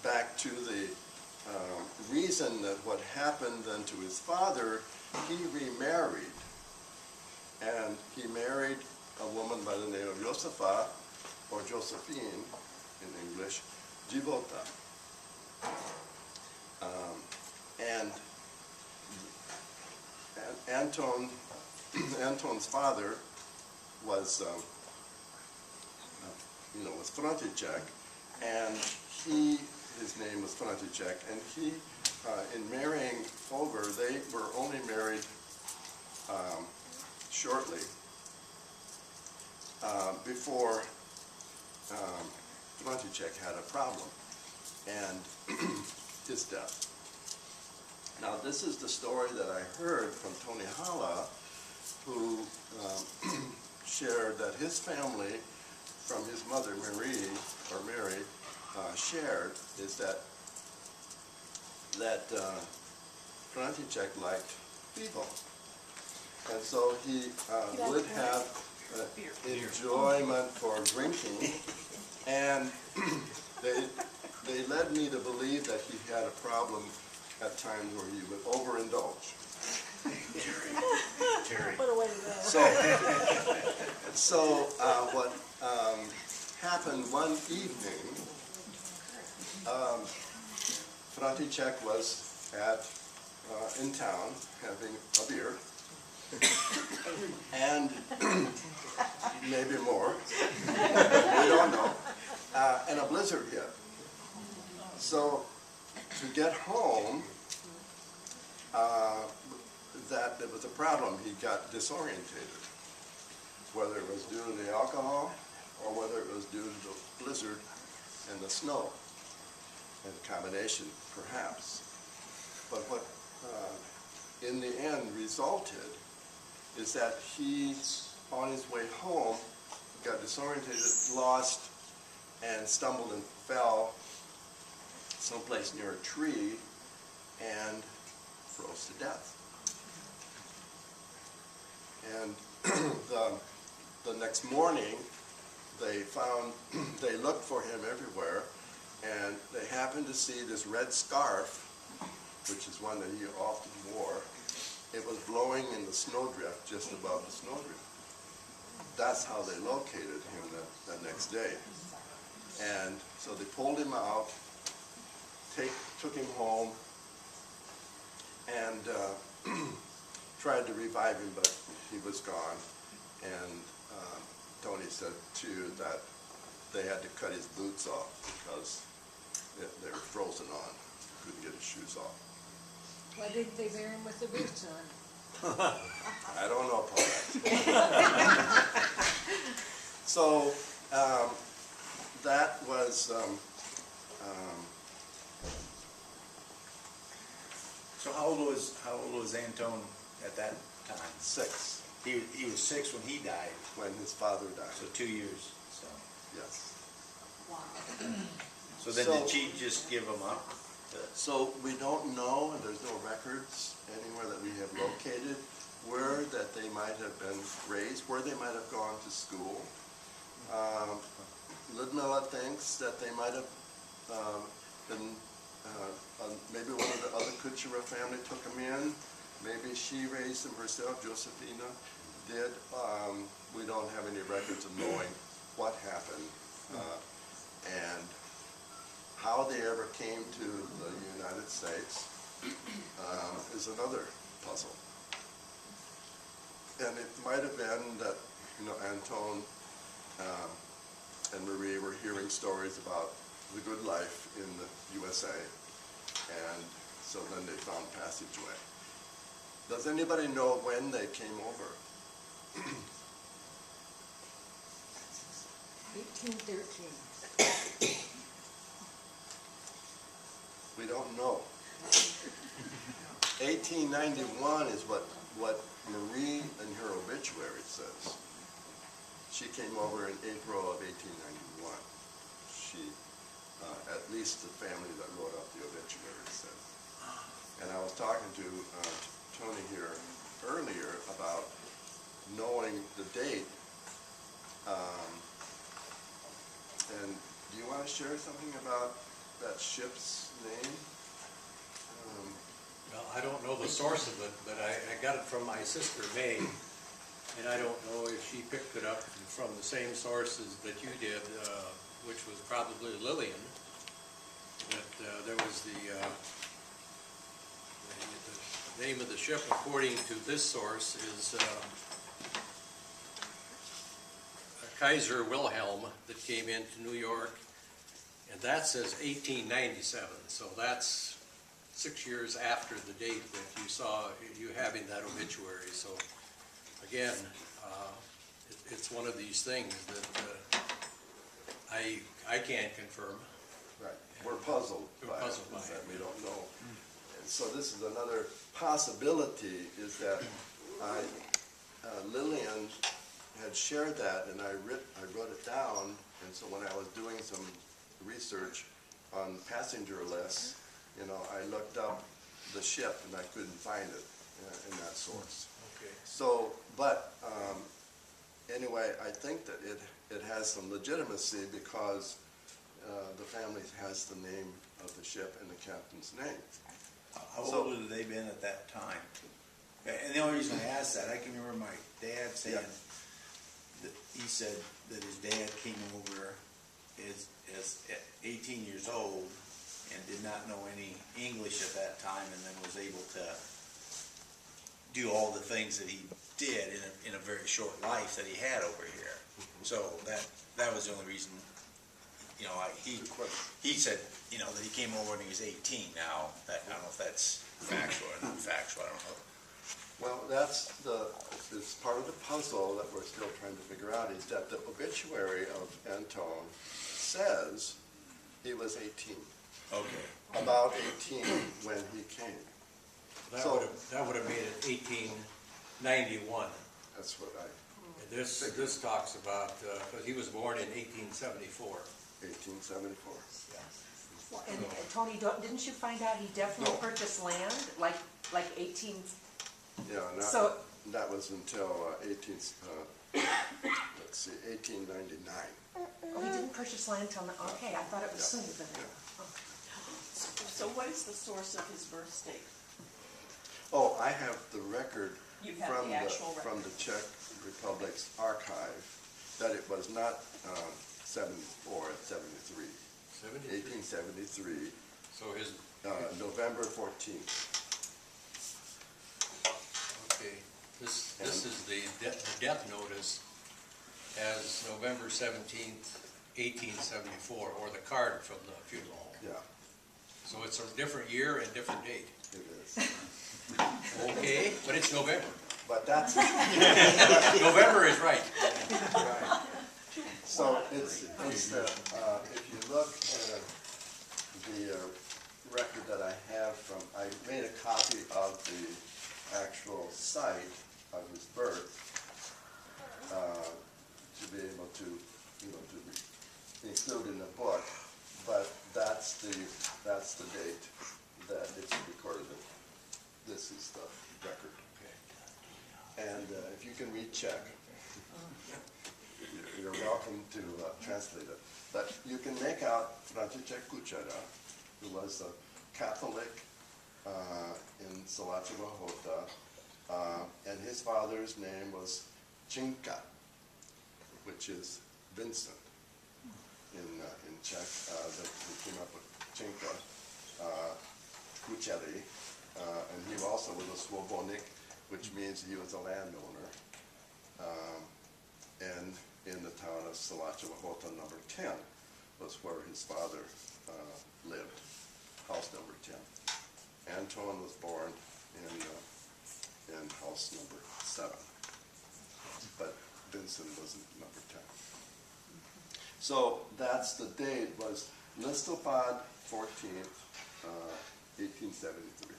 back to the reason that what happened then to his father, he remarried. And he married a woman by the name of Josefa, or Josephine in English, Jivota. And Anton's father was, was František, and his name was František, and he, in marrying over, they were only married shortly before František had a problem and his death. Now, this is the story that I heard from Tony Hala, who shared that his family, from his mother Mary, shared, is that František liked people. And so he would have enjoyment for drinking, and they led me to believe that he had a problem at times where he would overindulge. Terry. What a way to go. So what happened one evening, František was in town having a beer, and maybe more, we don't know, and a blizzard hit. So to get home, that there was a problem. He got disorientated, whether it was due to the alcohol or whether it was due to the blizzard and the snow, and combination perhaps. But what in the end resulted is that he, on his way home, got disorientated, lost, and stumbled and fell someplace near a tree and froze to death. And the next morning, they looked for him everywhere, and they happened to see this red scarf, which is one that he often wore. It was blowing in the snowdrift just above the snowdrift. That's how they located him the next day. And so they pulled him out, took him home, and tried to revive him, but he was gone. And Tony said, too, that they had to cut his boots off because they were frozen on. Couldn't get his shoes off. Why didn't they bury him with the boots on? I don't know, Paulette. So that was So how old was Anton at that time? 6. He was 6 when he died. When his father died. So 2 years. So Yes. Wow. So then did she just give him up? So we don't know, and there's no records anywhere that we have located where that they might have been raised, where they might have gone to school. Ludmilla thinks that they might have been, maybe one of the other Kucera family took him in. Maybe she raised him herself, Josefina did. We don't have any records of knowing what happened. And how they ever came to the United States is another puzzle. And it might have been that, Anton and Marie were hearing stories about the good life in the USA, and so then they found passageway. Does anybody know when they came over? 1813. We don't know. 1891 is what Marie in her obituary says. She came over in April of 1891. She, at least the family that wrote up the obituary said. And I was talking to Tony here earlier about knowing the date. And do do you want to share something about that ship's name? Well, I don't know the source of it, but I got it from my sister May, and I don't know if she picked it up from the same sources that you did, which was probably Lillian. But there was the name of the ship, according to this source, is Kaiser Wilhelm, that came into New York, and that says 1897, so that's 6 years after the date that you saw you having that obituary. So again, it's one of these things that I can't confirm. Right, we're puzzled by it, that we don't know. And so this is another possibility, is that Lillian had shared that, and I wrote it down, and so when I was doing some research on passenger lists, you know, I looked up the ship and I couldn't find it in that source. Okay. So, but anyway, I think that it has some legitimacy because the family has the name of the ship and the captain's name. How So- old would they been at that time? And the only reason I asked that, I can remember my dad saying, that he said that his dad came over as 18 years old and did not know any English at that time, and then was able to do all the things that he did in a very short life that he had over here. So that was the only reason, you know, he said, you know, that he came over when he was 18. Now, I don't know if that's factual or not factual, I don't know. Well, it's part of the puzzle that we're still trying to figure out, is that the obituary of Antone says he was 18. Okay. About 18 when he came. That So- would have made it 1891. That's what And this talks about, because he was born in 1874. 1874. Well, and Tony, didn't you find out he definitely No. purchased land, like 18, Yeah, So- that was until 1899. oh, he didn't purchase land till, okay, I thought it was sooner than that. So what is the source of his birth date? Oh, I have the record You have from the actual from the Czech Republic's archive that it was not 74, it's 73. 1873, So his, November 14th. okay, this is the death notice as November 17th, 1874, or the card from the funeral home. Yeah, So it's a different year and different date. it is. Okay, but it's November. But that's November is right. right. So it's the, if you look at the record that I have from, I made a copy of the actual site of his birth to be able to, you know, to include in the book, but that's the date that it's recorded. This is the record. And if you can read Czech, you're welcome to translate it. But you can make out František Kucera, who was a Catholic in Salačeva Hota, and his father's name was Cinka, which is Vincent in Czech. That he came up with Cinka Kucera, and he also was a svobodnik, which means he was a landowner. And in the town of Salačeva Hota, number 10, was where his father lived, house number 10. Antone was born in house number 7, but Vincent was number 10. So that's the date, was Listopad 14th, 1873.